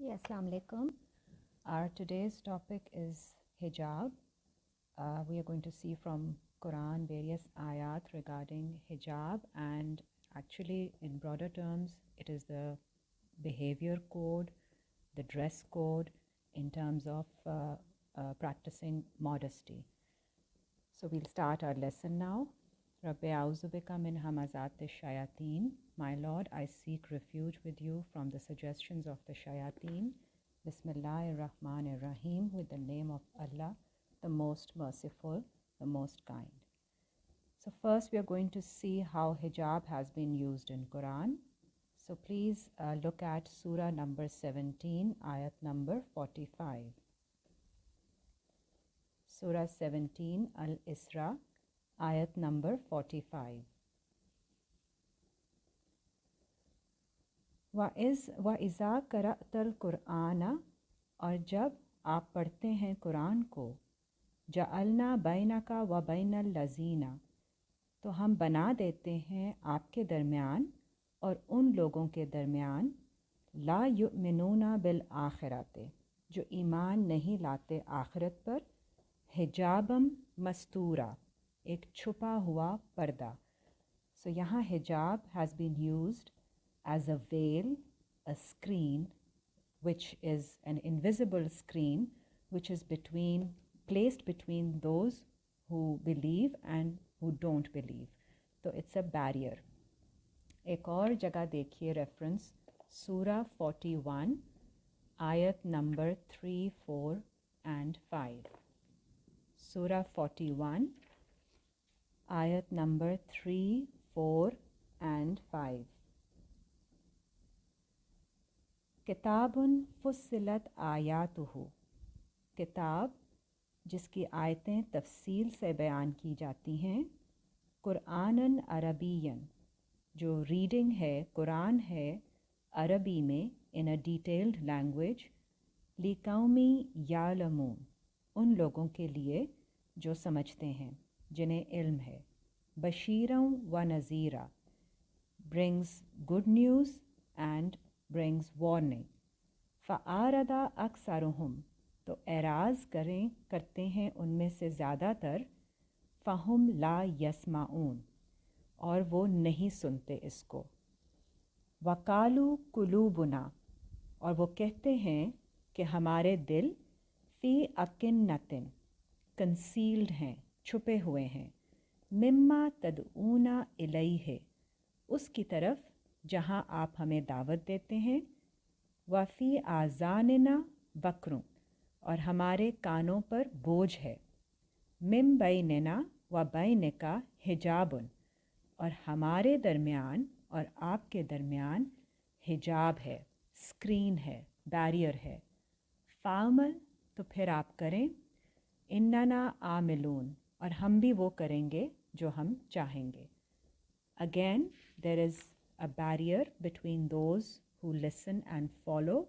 Yeah, Assalamu alaikum. Our today's topic is hijab. We are going to see from Quran various ayat regarding hijab, and actually in broader terms it is the behavior code, the dress code in terms of practicing modesty. So we'll start our lesson now. Rabbi a'udhu bika min hamazat shayateen. My Lord, I seek refuge with you from the suggestions of the shayateen. Bismillahir Rahmanir Rahim, with the name of Allah, the most merciful, the most kind. So first we are going to see how hijab has been used in Quran. So please look at Surah number 17, ayat number 45. Surah 17, Al-Isra, ayat number 45. وَإِذَا قَرَأْتَ الْقُرْآنَ, اور جب آپ پڑھتے ہیں قرآن کو، جَعَلْنَا بَيْنَكَ وَبَيْنَ الَّذِينَ، تو ہم بنا دیتے ہیں آپ کے درمیان اور ان لوگوں کے درمیان، لا یؤمنون بالآخرۃ، جو ایمان نہیں لاتے آخرت پر، حجابم مستورا، ایک چھپا ہوا پردہ. سو یہاں حجاب has been used as a veil, a screen, which is an invisible screen, which is placed between those who believe and who don't believe. So it's a barrier. ایک اور جگہ دیکھیے ریفرنس سورہ 41 آیت نمبر 3, 4 and 5. سورہ 41 آیت number 3, 4 and 5. کتاب فصلت آیاتہ، کتاب جس کی آیتیں تفصیل سے بیان کی جاتی ہیں، قرآنً عربیًا، جو ریڈنگ ہے، قرآن ہے عربی میں، ان اے ڈیٹیلڈ لینگویج، لقومی یعلمون، ان لوگوں کے لیے جو سمجھتے ہیں، جنہیں علم ہے، بشیرً و نذیرً، brings good news and brings warning. فَأَعْرَضَ أَكْثَرُهُمْ، تو اعراض کرتے ہیں ان میں سے زیادہ تر، فَهُمْ لَا يَسْمَعُونَ، اور وہ نہیں سنتے اس کو، وَقَالُوا قُلُوبُنَا، اور وہ کہتے ہیں کہ ہمارے دل فی أَكِنَّةٍ، کنسیلڈ ہیں، چھپے ہوئے ہیں، مما تدعونا الیہ، اس کی طرف جہاں آپ ہمیں دعوت دیتے ہیں، وفی آذاننا وقر، اور ہمارے کانوں پر بوجھ ہے، من بیننا و بینک حجاب، اور ہمارے درمیان اور آپ کے درمیان حجاب ہے، اسکرین ہے، بیریئر ہے، فعمل، تو پھر آپ کریں، اننا عاملون، اور ہم بھی وہ کریں گے جو ہم چاہیں گے. Again, there is a barrier between those who listen and follow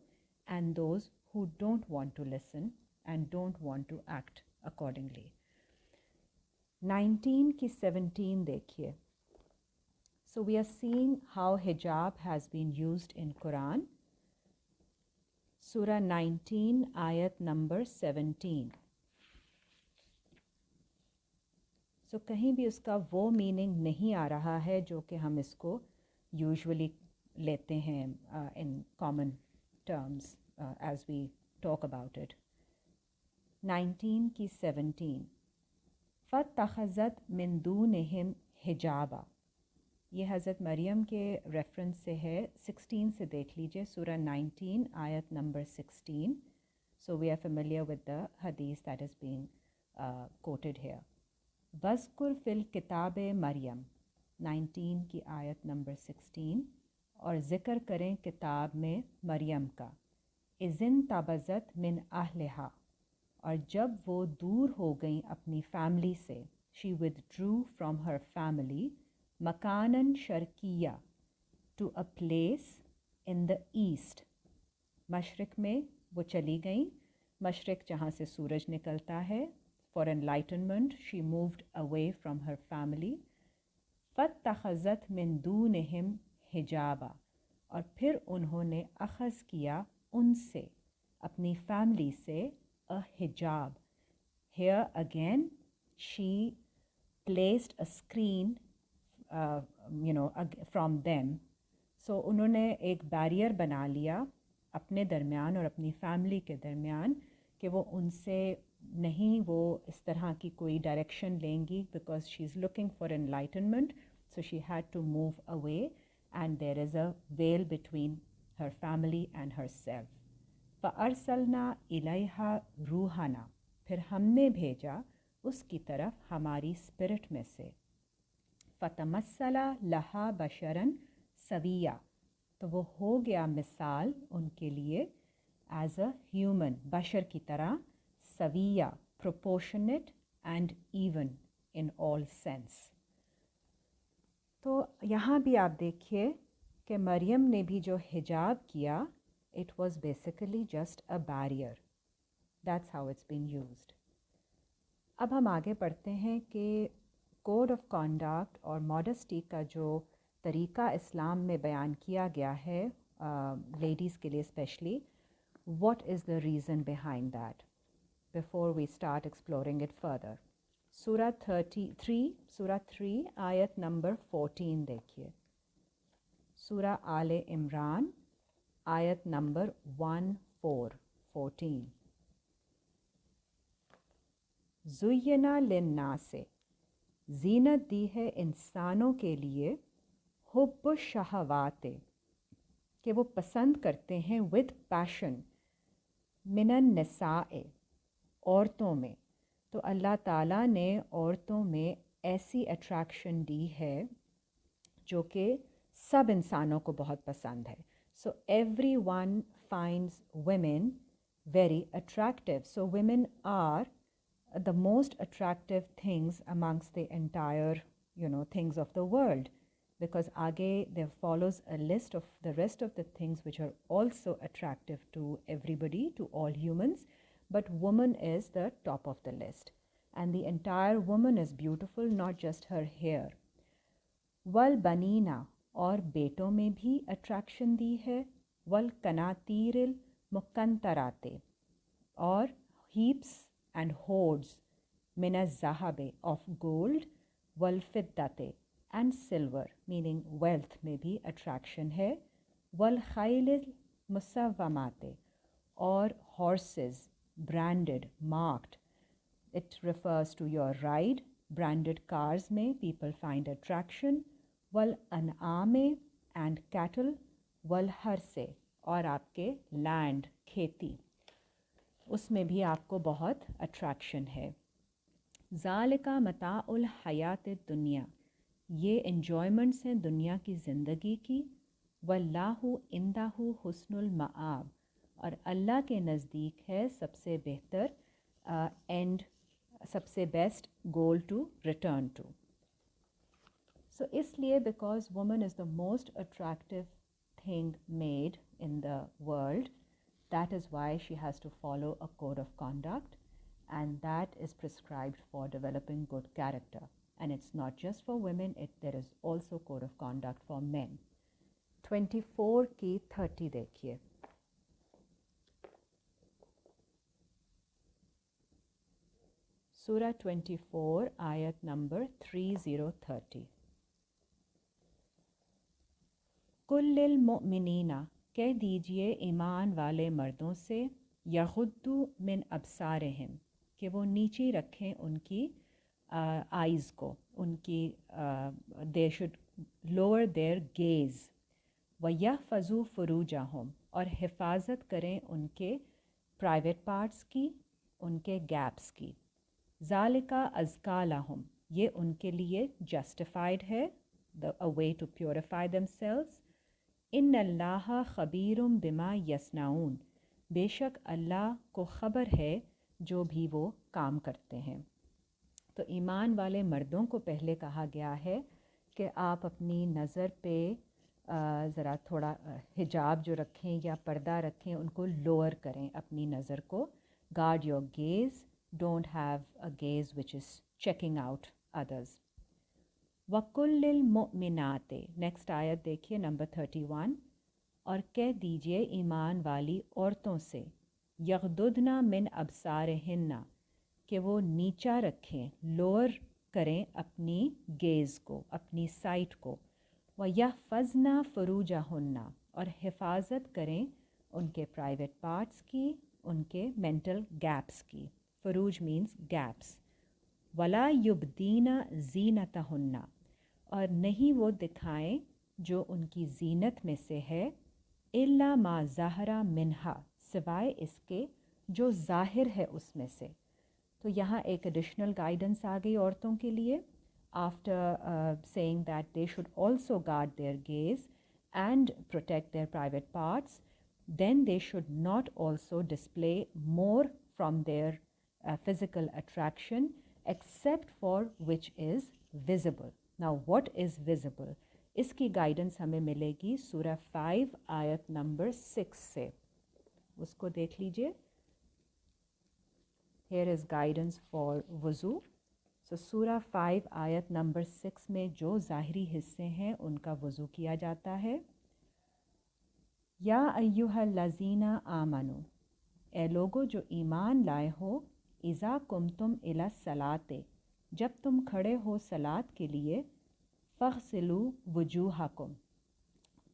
and those who don't want to listen and don't want to act accordingly. 19 کی 17 دیکھیے. So we are seeing how hijab has been used in Quran. Surah 19 ayat number 17. So کہیں بھی اس کا وہ meaning نہیں آ رہا ہے جو کہ ہم اس کو یوزولی لیتے ہیں in common terms as we talk about it. 19 کی 17. فَاتَّخَذَتْ مِن دُونِهِمْ حِجَابًا، یہ حضرت مریم کے ریفرنس سے ہے. 16 سے دیکھ لیجئے، سورہ 19 آیت number 16. So we are familiar with the hadith that is being quoted here. وَاذْكُرْ فِي الْكِتَابِ مریم، 19 کی آیت نمبر 16، اور ذکر کریں کتاب میں مریم کا، اِذِ انتبذت من اہلہا، اور جب وہ دور ہو گئیں اپنی فیملی سے، she withdrew from her family، مکاناً Sharqia, to a place in the east، مشرق میں وہ چلی گئیں، مشرق جہاں سے سورج نکلتا ہے. For enlightenment, she moved away from her family. فَاتَّخَذَتْ مِن دُونِهِمْ حِجَابًا، اور پھر انہوں نے اخذ کیا ان سے, اپنی فیملی سے, a hijab. Here again she placed a screen from them. So انہوں نے ایک بیریئر بنا لیا اپنے درمیان اور اپنی فیملی کے درمیان کہ وہ ان سے نہیں وہ اس طرح کی کوئی ڈائریکشن لیں گی, because she is looking for enlightenment. So she had to move away and there is a veil between her family and her self. فَأَرْسَلْنَا إِلَيْهَا رُوحَنَا, پھر ہم نے بھیجا اس کی طرف ہماری اسپرٹ میں سے. فَتَمَثَّلَ لَهَا بَشَرًا سَوِيًّا, تو وہ ہو گیا مثال ان کے لیے ایز اے ہیومن, بشر کی طرح, سویہ, proportionate and even in all sense. تو یہاں بھی آپ دیکھیے کہ مریم نے بھی جو حجاب کیا, it was basically just a barrier. That's how it's been used. اب ہم آگے پڑھتے ہیں کہ کوڈ آف کانڈکٹ اور ماڈسٹی کا جو طریقہ اسلام میں بیان کیا گیا ہے لیڈیز کے لیے specially, what is the reason behind that before we start exploring it further. سورہ 3 آیت نمبر 14 دیکھیے. سورہ آل عمران آیت نمبر 14. زُیِّنَ لِلنَّاسِ, زینت دی ہے انسانوں کے لیے, حب الشہوات, کہ وہ پسند کرتے ہیں ود پیشن, من النساء, عورتوں میں. تو اللہ تعالیٰ نے عورتوں میں ایسی اٹریکشن دی ہے جو کہ سب انسانوں کو بہت پسند ہے. So everyone finds women very attractive. So women are the most attractive things amongst the entire, things of the world, because aage there follows a list of the rest of the things which are also attractive to everybody, to all humans, but woman is the top of the list, and the entire woman is beautiful, not just her hair. wal banina, اور بیٹوں میں بھی attraction دی ہے, والقناطیر المقنطرات, اور heaps and hoards, min az-zahab, of gold, wal-fiddate, and silver, meaning wealth میں بھی attraction ہے, wal-khayl al-musawwamat, اور horses, branded, marked. It refers to your ride. Branded cars میں people find attraction. wal-an'am, and cattle, wal-harse, اور آپ کے land, کھیتی, اس میں بھی آپ کو بہت اٹریکشن ہے. ذالک متاع الحیات الدنیا, یہ انجوائمنٹس ہیں دنیا کی زندگی کی. واللہ عندہ حسن المآب, اور اللہ کے نزدیک ہے سب سے بہتر اینڈ, سب سے best goal to return to. So اس لیے because woman is the most attractive thing made in the world, that is why she has to follow a code of conduct, and that is prescribed for developing good character. And it's not just for women, there is also code of conduct for men. 24 کی 30 دیکھیے. سورہ 24 آیت number 30. کل للمؤمنین, کہہ دیجئے ایمان والے مردوں سے, یغضوا من ابصارہم, کہ وہ نیچی رکھیں ان کی آئیز کو, ان کی they should lower their gaze. وَيَحْفَظُوا فُرُوجَهُمْ, اور حفاظت کریں ان کے پرائیویٹ پارٹس کی, ان کے گیپس کی. ذَلِكَ أَزْكَىٰ لَهُمْ, یہ ان کے لیے جسٹیفائڈ ہے, a way to purify themselves. ان اللہ خبیر بما یصنعون, بے شک اللہ کو خبر ہے جو بھی وہ کام کرتے ہیں. تو ایمان والے مردوں کو پہلے کہا گیا ہے کہ آپ اپنی نظر پہ ذرا تھوڑا حجاب جو رکھیں یا پردہ رکھیں, ان کو لوور کریں اپنی نظر کو. Guard your gaze, don't have a gaze which is checking out others. وَكُلِّ الْمُؤْمِنَاتِ, نیکسٹ آیت دیکھیے نمبر 31. اور کہہ دیجئے ایمان والی عورتوں سے یغددنا من ابصارہن کہ وہ نیچا رکھیں، لوور کریں اپنی گیز کو، اپنی سائٹ کو، وَيَحْفَظْنَ فُرُوجَهُنَّ اور حفاظت کریں ان کے پرائیویٹ پارٹس کی، ان کے مینٹل گیپس کی. فروج مینز گیپس. وَلَا يُبْدِينَ زِينَتَهُنَّ اور نہیں وہ دکھائیں جو ان کی زینت میں سے ہے، إِلَّا مَا ظَهَرَ مِنْهَا سوائے اس کے جو ظاہر ہے اس میں سے. تو یہاں ایک ایڈیشنل گائیڈنس آ گئی عورتوں کے لیے. After seeing that they should also guard their gaze and protect their private parts, then they should not also display more from their physical attraction except for which is visible. Now what is visible? اس کی guidance ہمیں ملے گی سورہ 5 آیت number 6 سے. اس کو دیکھ لیجئے. Here is guidance for وضو. So سورہ 5 آیت نمبر 6 میں جو ظاہری حصے ہیں ان کا وضو کیا جاتا ہے. یا ایہا الذین آمنو اے لوگو جو ایمان لائے ہو، اذا قمتم الی الصلاۃ جب تم کھڑے ہو صلاۃ کے لیے، فاغسلوا وجوہکم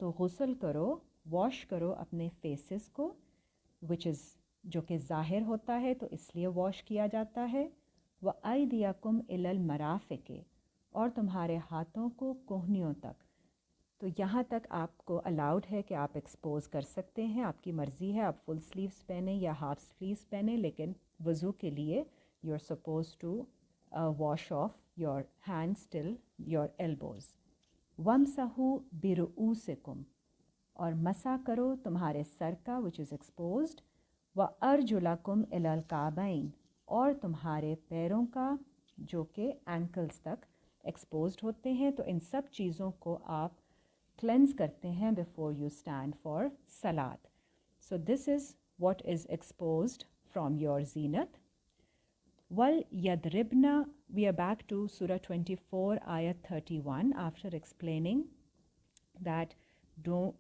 تو غسل کرو، واش کرو اپنے فیسز کو، which is جو کہ ظاہر ہوتا ہے تو اس لیے واش کیا جاتا ہے. وَأَيْدِيَكُمْ إِلَى الْمَرَافِقِ اور تمہارے ہاتھوں کو کوہنیوں تک. تو یہاں تک آپ کو الاؤڈ ہے کہ آپ ایکسپوز کر سکتے ہیں، آپ کی مرضی ہے آپ فل سلیوز پہنیں یا ہاف سلیوز پہنیں، لیکن وضو کے لیے you are suppose to wash off your hands till your elbows. وَامْسَحُوا بِرُؤُوسِكُمْ اور مسح کرو تمہارے سر کا which is exposed. وَأَرْجُلَكُمْ إِلَى الْكَعْبَيْنِ اور تمہارے پیروں کا جو کہ اینکلز تک ایکسپوزڈ ہوتے ہیں. تو ان سب چیزوں کو آپ کلینز کرتے ہیں before you stand for salat. So this is what is exposed from your zinat. وَلْيَضْرِبْنَ we are back to Surah 24 ayat 31 after explaining that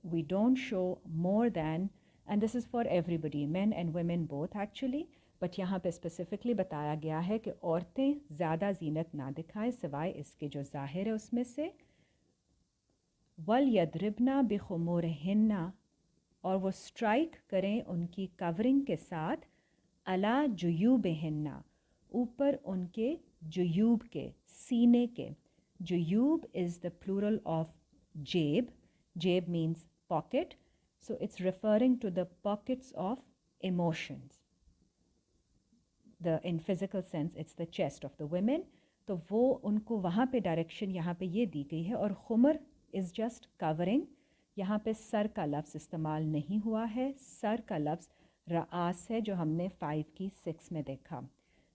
we don't show more than, and this is for everybody, men and women both actually, but یہاں پہ specifically بتایا گیا ہے کہ عورتیں زیادہ زینت نہ دکھائیں سوائے اس کے جو ظاہر ہے اس میں سے. وَلْيَضْرِبْنَ بِخُمُورِهِنَّ اور وہ اسٹرائک کریں ان کی کورنگ کے ساتھ، عَلَى جُیوبِهِنَّ اوپر ان کے جیوب کے، سینے کے. جیوب از دا پلورل آف جیب. جیب means pocket, so it's referring to the pockets of emotions. In physical sense it's the chest of the women. تو وہ ان کو وہاں پہ ڈائریکشن یہاں پہ یہ دی گئی ہے. اور خمر از جسٹ کورنگ. یہاں پہ سر کا لفظ استعمال نہیں ہوا ہے، سر کا لفظ رآس ہے جو ہم نے 5 کی 6 میں دیکھا.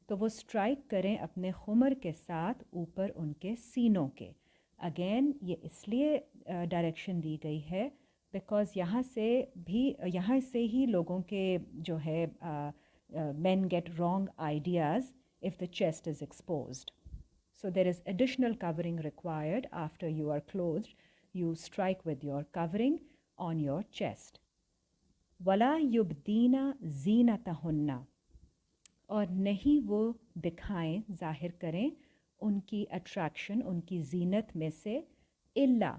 تو وہ اسٹرائک کریں اپنے خمر کے ساتھ اوپر ان کے سینوں کے. اگین یہ اس لیے ڈائریکشن دی گئی ہے بیکاز یہاں سے ہی لوگوں کے جو ہے men get wrong ideas if the chest is exposed. So there is additional covering required after you are clothed. You strike with your covering on your chest. وَلَا يُبْدِينَ زِينَتَهُنَّ اور نہیں وہ دکھائیں، ظاہر کریں ان کی اٹریکشن، ان کی زینت میں سے، إِلَّا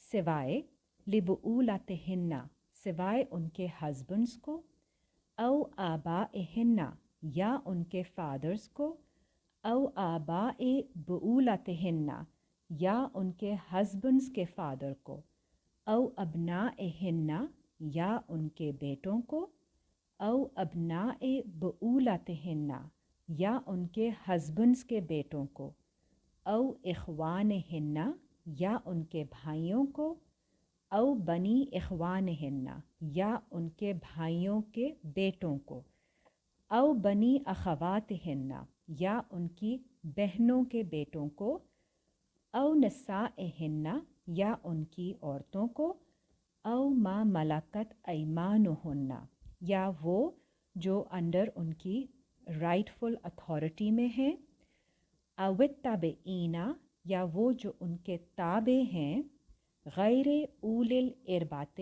سوائے، لِبُؤُولَتِهِنَّ سوائے ان کے ہسبینڈس کو، او آبائہن یا ان کے فادرز کو، او آباء بعولتہن یا ان کے ہسبینڈس کے فادر کو، او ابنائہن یا ان کے بیٹوں کو، او ابناء بعولتہن یا ان کے ہسبینڈس کے بیٹوں کو، او اخوانہن یا ان کے بھائیوں کو، او بنی اخوانہن یا ان کے بھائیوں کے بیٹوں کو، او بنی اخواتہن یا ان کی بہنوں کے بیٹوں کو، او نسائہن یا ان کی عورتوں کو، او ما ملکت ایمانہن یا وہ جو انڈر ان کی رائٹ فل اتھارٹی میں ہیں، او التابعین یا وہ جو ان کے تابع ہیں، غیر اول الاربات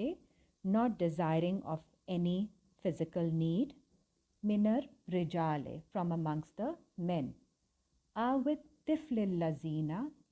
not desiring of any physical need, minar rijale, from amongst the men, awit tifl lazina,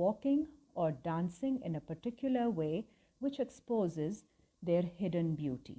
walking or dancing in a particular way which exposes their hidden beauty.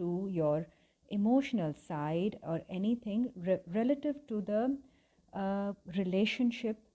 to your emotional side or anything relative to the relationship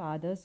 fathers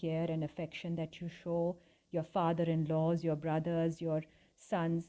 care and affection that you show, your father-in-laws, your brothers, your sons,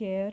care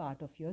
part of your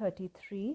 33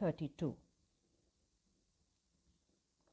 32।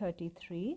33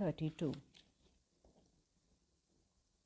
32।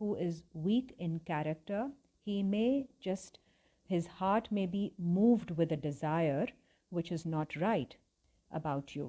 who is weak in character, he may just, his heart may be moved with a desire which is not right about you.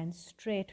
and straight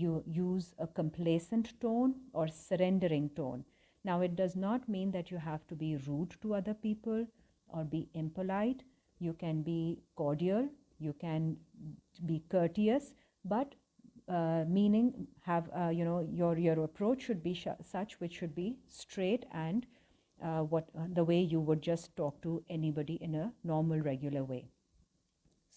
you use a complacent tone or surrendering tone. Now it does not mean that you have to be rude to other people or be impolite. You can be cordial, you can be courteous, but meaning have your approach should be such which should be straight and the way you would just talk to anybody in a normal regular way.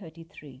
33।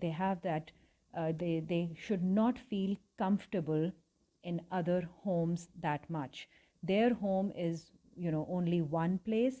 they have that they should not feel comfortable in other homes that much. Their home is only one place,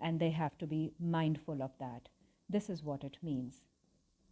and they have to be mindful of that. This is what it means.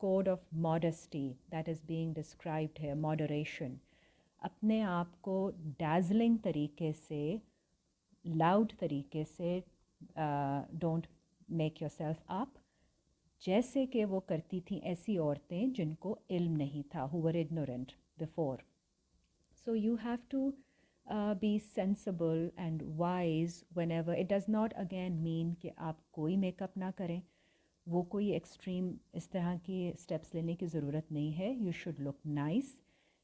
code of modesty that is being described here, moderation. اپنے آپ کو ڈیزلنگ طریقے سے، loud طریقے سے don't make your self up, جیسے کہ وہ کرتی تھیں ایسی عورتیں جن کو علم نہیں تھا، who were ignorant before. So you have to be sensible and wise whenever. It does not again mean کہ آپ کوئی میک اپ نہ کریں، وہ کوئی ایکسٹریم اس طرح کی اسٹیپس لینے کی ضرورت نہیں ہے. You should look nice.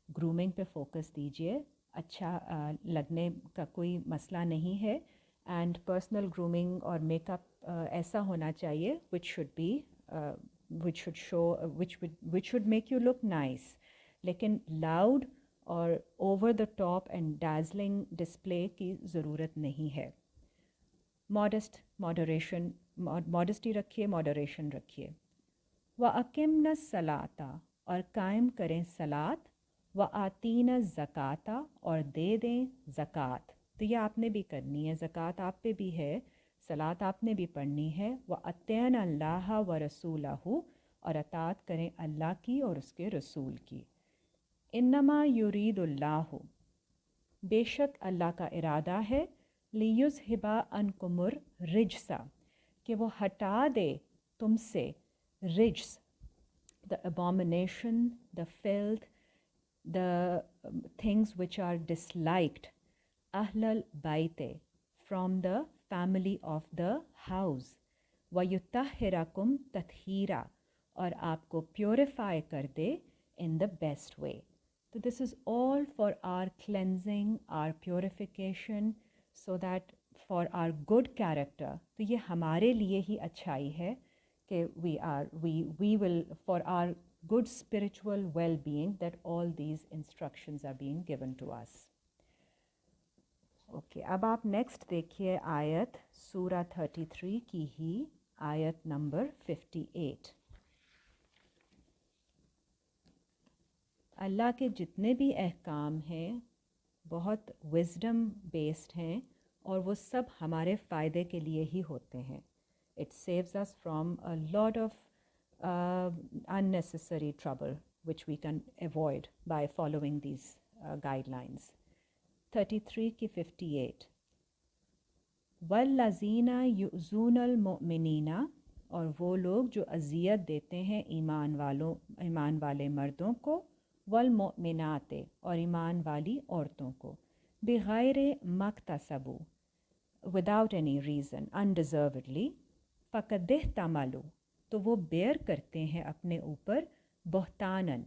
Grooming پہ فوکس دیجیے، اچھا لگنے کا کوئی مسئلہ نہیں ہے. اینڈ پرسنل گرومنگ اور میک اپ ایسا ہونا چاہیے which should show which should make you look nice. لیکن لاؤڈ اور over the top and dazzling display کی ضرورت نہیں ہے. ماڈسٹی رکھیے، ماڈریشن رکھیے. وَأَقِمْنَ الصَّلَاةَ، اور قائم کریں صلاۃ. وَآتِينَ الزَّكَاةَ، اور دے دیں زکوٰۃ. تو یہ آپ نے بھی کرنی ہے، زکوٰۃ آپ پہ بھی ہے، صلاۃ آپ نے بھی پڑھنی ہے. وَأَطِیعْنَ اللَّهَ وَرَسُولَهُ، اور اطاعت کریں اللہ کی اور اس کے رسول کی. انما یرید اللہ، بے شک اللہ کا ارادہ ہے. لیذھب عنکم الرجس، کہ وہ ہٹا دے تم سے رجس، the abomination, the filth, the things which are disliked. اہل البیت، from the family of the house. وَيُطَهِّرَكُمْ تَطْهِيرًا، اور آپ کو پیوریفائی کر دے in the best way. So this is all for our cleansing, our purification, so that for our good character. تو یہ ہمارے لیے ہی اچھائی ہے کہ we will, for our good spiritual well-being, that all these instructions are being given to us. Okay, اب آپ next دیکھیے آیت سورہ 33 کی ہی آیت نمبر 58. اللہ کے جتنے بھی احکام ہیں بہت وزڈم بیسڈ ہیں، اور وہ سب ہمارے فائدے کے لیے ہی ہوتے ہیں. It saves us from a lot of unnecessary trouble which we can avoid by following these guidelines. 33 کی 58. وَالَّذِينَ يُؤْذُونَ الْمُؤْمِنِينَ، اور وہ لوگ جو اذیت دیتے ہیں ایمان والے مردوں کو. والمؤمنات، اور ایمان والی عورتوں کو. بغیر مکتسبو، وداؤٹ اینی ریزن، undeservedly. فقد احتملوا، تو وہ بیئر کرتے ہیں اپنے اوپر بہتانن،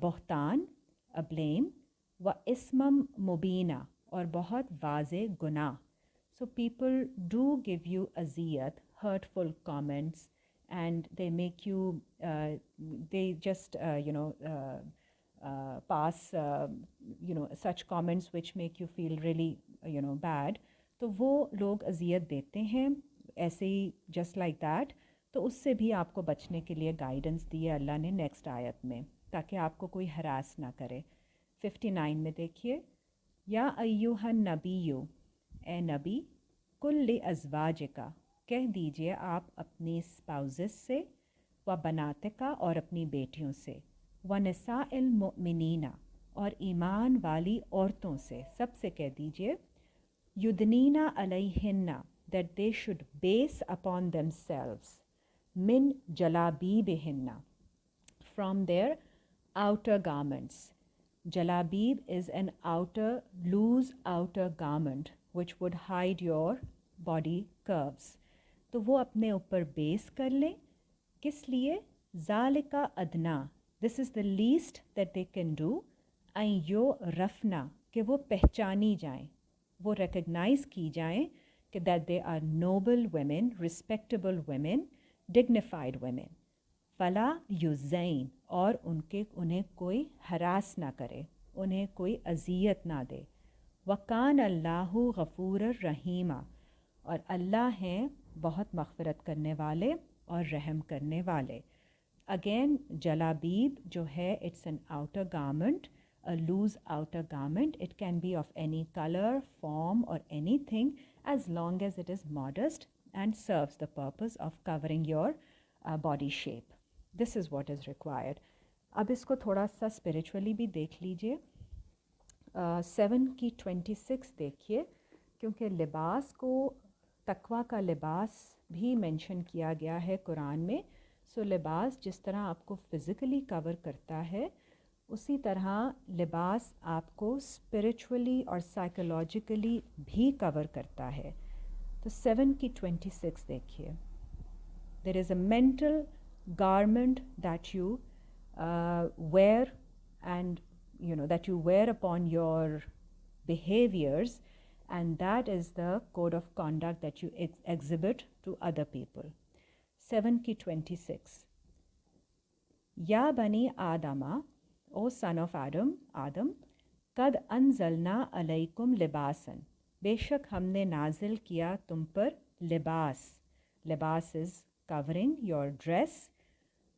بہتان، بلیم. و اسمم مبینہ، اور بہت واضح گناہ. So people do give you aziyat, hurtful comments, and they make you, they just, pass, such comments which make you feel really, bad. تو وہ لوگ اذیت دیتے ہیں ایسے ہی جسٹ لائک دیٹ. تو اس سے بھی آپ کو بچنے کے لیے گائیڈنس دی ہے اللہ نے نیکسٹ آیت میں، تاکہ آپ کو کوئی ہراس نہ کرے. 59 میں دیکھیے. یا ایوہ النبی، اے نبی. کل ازواجکا، کہہ دیجئے آپ اپنی اسپاؤزز سے. و بناتکا، اور اپنی بیٹیوں سے. و نساء المؤمنین، اور ایمان والی عورتوں سے، سب سے کہہ دیجئے. یدنین علیہن، that they should base upon themselves. من جلابیبہن، from their outer garments. Jalabib is an outer, loose outer garment which would hide your body curves. تو وہ اپنے اوپر بیس کر لیں. کس لیے؟ ذالک ادنا، this is the least that they can do. این یو رفنا، کہ وہ پہچانی جائیں، وہ ریکگنائز کی جائیں کہ that they are noble women, respectable women, dignified women. فلا یزین، اور انہیں کوئی ہراس نہ کرے، انہیں کوئی اذیت نہ دے. وکان اللہ غفور الرحیم، اور اللہ ہیں بہت مغفرت کرنے والے اور رحم کرنے والے. اگین جلابیب جو ہے it's an outer garment, a loose outer garment. It can be of any color, form or anything as long as it is modest and serves the purpose of covering your body shape. This is what is required. اب اس کو تھوڑا سا spiritually بھی دیکھ لیجئے. 7 کی 26 دیکھیے، کیونکہ لباس کو تقوی کا لباس بھی مینشن کیا گیا ہے قرآن میں. سو لباس جس طرح آپ کو فزیکلی کور کرتا ہے، اسی طرح لباس آپ کو اسپرچولی اور سائیکولوجیکلی بھی کور کرتا ہے. تو 7 کی 26 دیکھیے. There is a mental garment that you wear, and that you wear upon your behaviors, and that is the code of conduct that you exhibit to other people. 7 ki 26. Ya bani Adama, O son of Adam, qad anzalna alaykum libasan, beshak humne nazil kiya tum par libas. Libas is covering your dress.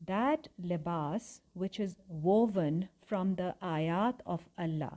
that libas which is woven from the ayat of Allah,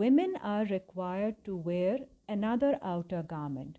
women are required to wear another outer garment.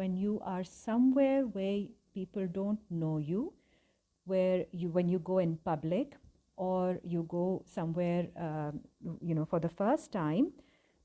when you are somewhere where people don't know you, when you go in public, or you go somewhere for the first time,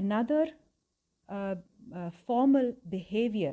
another formal behavior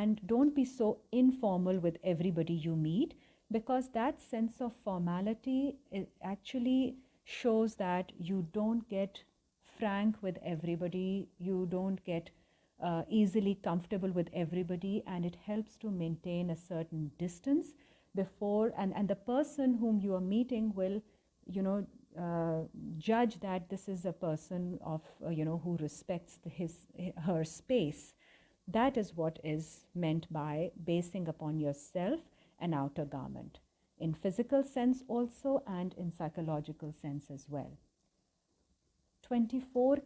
and don't be so informal with everybody you meet, because that sense of formality actually shows that you don't get frank with everybody, you don't get easily comfortable with everybody, and it helps to maintain a certain distance before, and the person whom you are meeting will judge that this is a person of who respects her space. That is what is meant by basing upon yourself an outer garment, in physical sense also and in psychological sense as well. 24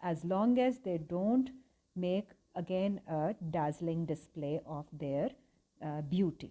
as long as they don't make again a dazzling display of their beauty.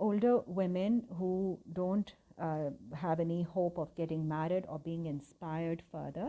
older women who don't have any hope of getting married or being inspired further,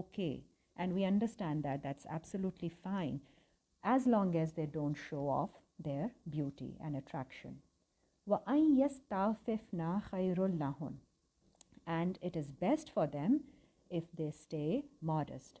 okay, and we understand that that's absolutely fine, as long as they don't show off their beauty and attraction. وَأَن يَسْتَعْفِفْنَا خَيْرٌ لَهُنْ, and it is best for them if they stay modest.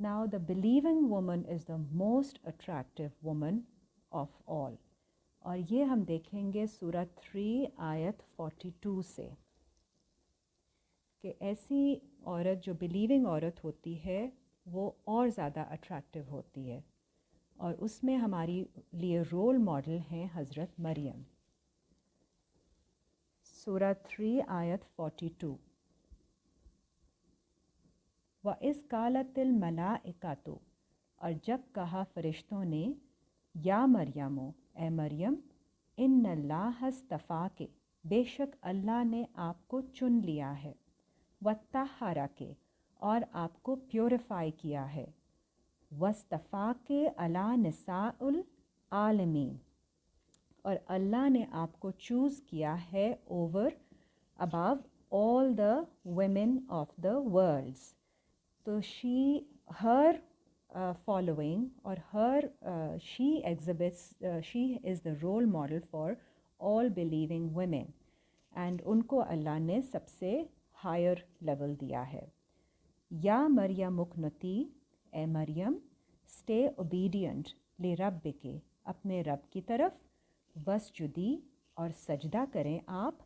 Now the believing woman is the most attractive woman of all. اور یہ ہم دیکھیں گے سورہ 3 آیت 42 سے کہ ایسی عورت جو بلیونگ عورت ہوتی ہے وہ اور زیادہ اٹریکٹیو ہوتی ہے، اور اس میں ہماری لیے رول ماڈل ہیں حضرت مریم. سورہ 3 آیت 42. وَإِذْ قَالَتِ الْمَلَائِكَةُ، اور جب کہا فرشتوں نے، یا مریم، اے مریم، ان اللہ اصطفاک، بے شک اللہ نے آپ کو چن لیا ہے، وطہرک، اور آپ کو پیوریفائی کیا ہے، واصطفاک علی نساء العالمین، اور اللہ نے آپ کو چوز کیا ہے over above all the women of the worlds. تو her following or she exhibits, she is the role model for all believing women, and ان کو اللہ نے سب سے ہائر لیول دیا ہے. یا مریم اقنتی، اے مریم اسٹے اوبیڈینٹ لربک، اپنے رب کی طرف، واسجدی، اور سجدہ کریں آپ،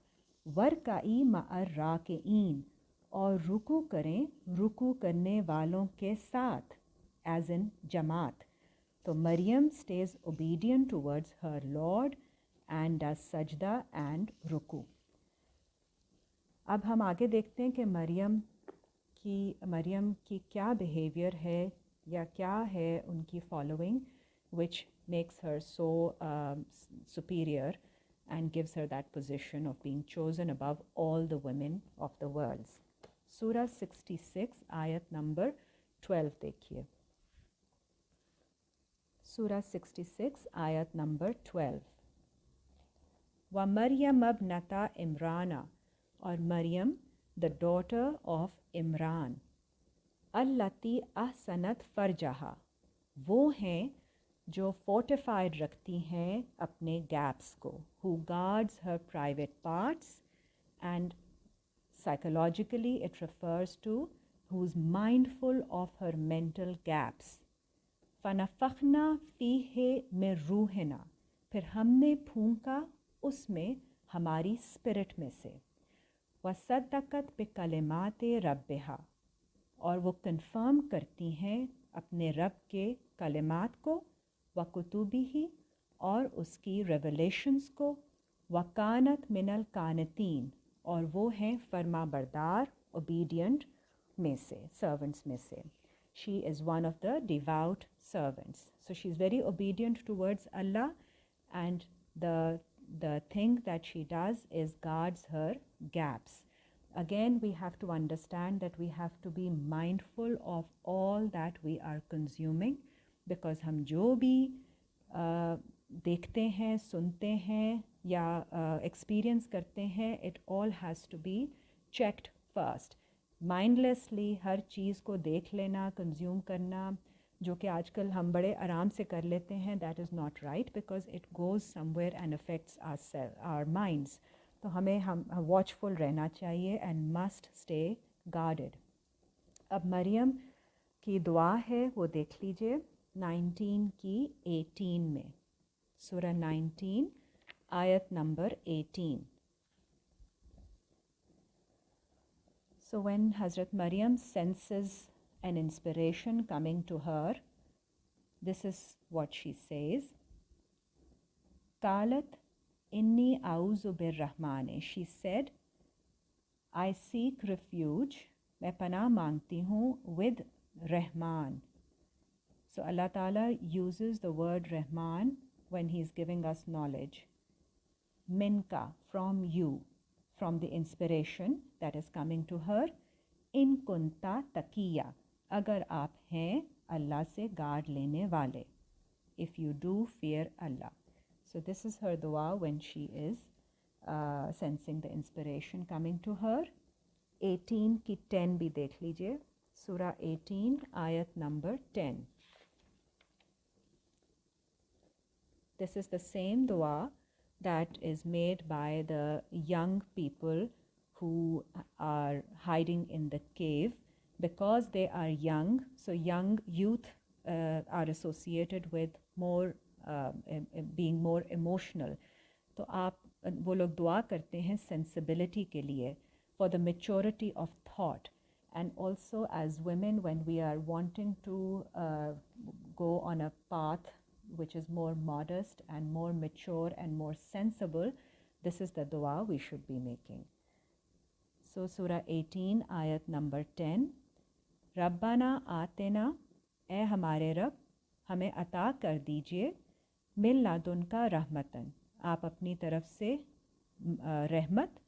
ورکعی مع الراکعین، اور رکوع کریں رکوع کرنے والوں کے ساتھ، ایز ان جماعت. تو Maryam stays obedient towards her lord and does سجدہ اینڈ رکوع. اب ہم آگے دیکھتے ہیں کہ مریم کی کیا بیہیویئر ہے یا کیا ہے ان کی following which makes her so superior and gives her that position of being chosen above all the women of the world. سورہ 66 آیت نمبر 12 دیکھیے. سورہ 66 آیت نمبر 12. وَمَرْيَمَ ابْنَتَ عِمْرَانَ، اور مریم the daughter of عمران، التی احسنت فرجہا، وہ ہیں جو فورٹیفائڈ رکھتی ہیں اپنے گیپس کو، who guards her private parts, and psychologically it refers to who's mindful of her mental gaps. فَنَفَخْنَا فِيهِ مِن رُوحِنَا، پھر ہم نے پھونکا اس میں ہماری اسپرٹ میں سے، وَصَدَّقَتْ بِكَلِمَاتِ رَبِّهَا، اور وہ کنفرم کرتی ہیں اپنے رب کے کلمات کو، وَكُتُبِهِ، اور اس کی ریولیشنز کو، وَكَانَتْ مِنَ الْقَانِتِينَ، اور وہ ہیں فرما بردار اوبیڈینٹ میں سے، سرونٹس میں سے. She is one of the devout servants. So she is very obedient towards Allah, and the thing that she does is guards her gaps. Again, we have to understand that we have to be mindful of all that we are consuming, because ہم جو بھی دیکھتے ہیں، سنتے ہیں یا experience کرتے ہیں، it all has to be checked first. Mindlessly ہر چیز کو دیکھ لینا، کنزیوم کرنا، جو کہ آج کل ہم بڑے آرام سے کر لیتے ہیں، that is not right, because it goes somewhere and affects our minds. تو ہمیں واچفل رہنا چاہیے اینڈ مسٹ اسٹے گارڈڈ. اب مریم کی دعا ہے وہ دیکھ لیجیے 19 کی 18 میں. سورہ 19 آیت number 18. So when Hazrat Maryam senses an inspiration coming to her, this is what she says. قالت انی اعوذ بالرحمن، she said, I seek refuge، میں پناہ مانگتی ہوں with Rahman. So Allah Ta'ala uses the word Rahman when He is giving us knowledge. Minka, from you, from the inspiration that is coming to her. In kunta taqiya، اگر آپ ہیں اللہ سے guard لینے والے، if you do fear Allah. So this is her dua when she is sensing the inspiration coming to her. 18 کی 10 بھی دیکھ لیجئے. سورہ 18 آیت number 10. This is the same dua that is made by the young people who are hiding in the cave because they are young, so young youth are associated with more being more emotional. تو آپ وہ لوگ دعا کرتے ہیں sensibility کے لیے, for the maturity of thought, and also as women when we are wanting to go on a path which is more modest and more mature and more sensible, this is the dua we should be making. So Surah 18 ayat number 10, ربنا آتنا, اے ہمارے رب ہمیں عطا کر دیجئے, من لدنک رحمتاً, آپ اپنی طرف سے رحمت,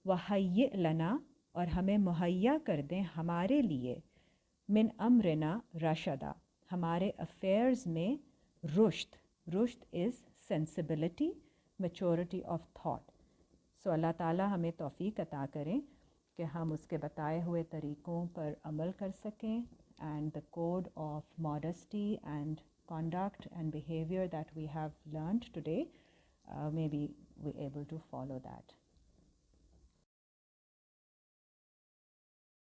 وہیئ لنا, اور ہمیں مہیا کر دیں ہمارے لیے, من امرنا رشدا, ہمارے افیئرز میں رشد. رشد از سینسبلٹی, میچورٹی آف تھاٹ. سو اللہ تعالیٰ ہمیں توفیق عطا کریں کہ ہم اس کے بتائے ہوئے طریقوں پر عمل کر سکیں, and the code of modesty and conduct and behavior that we have learned today, maybe we're able to follow that.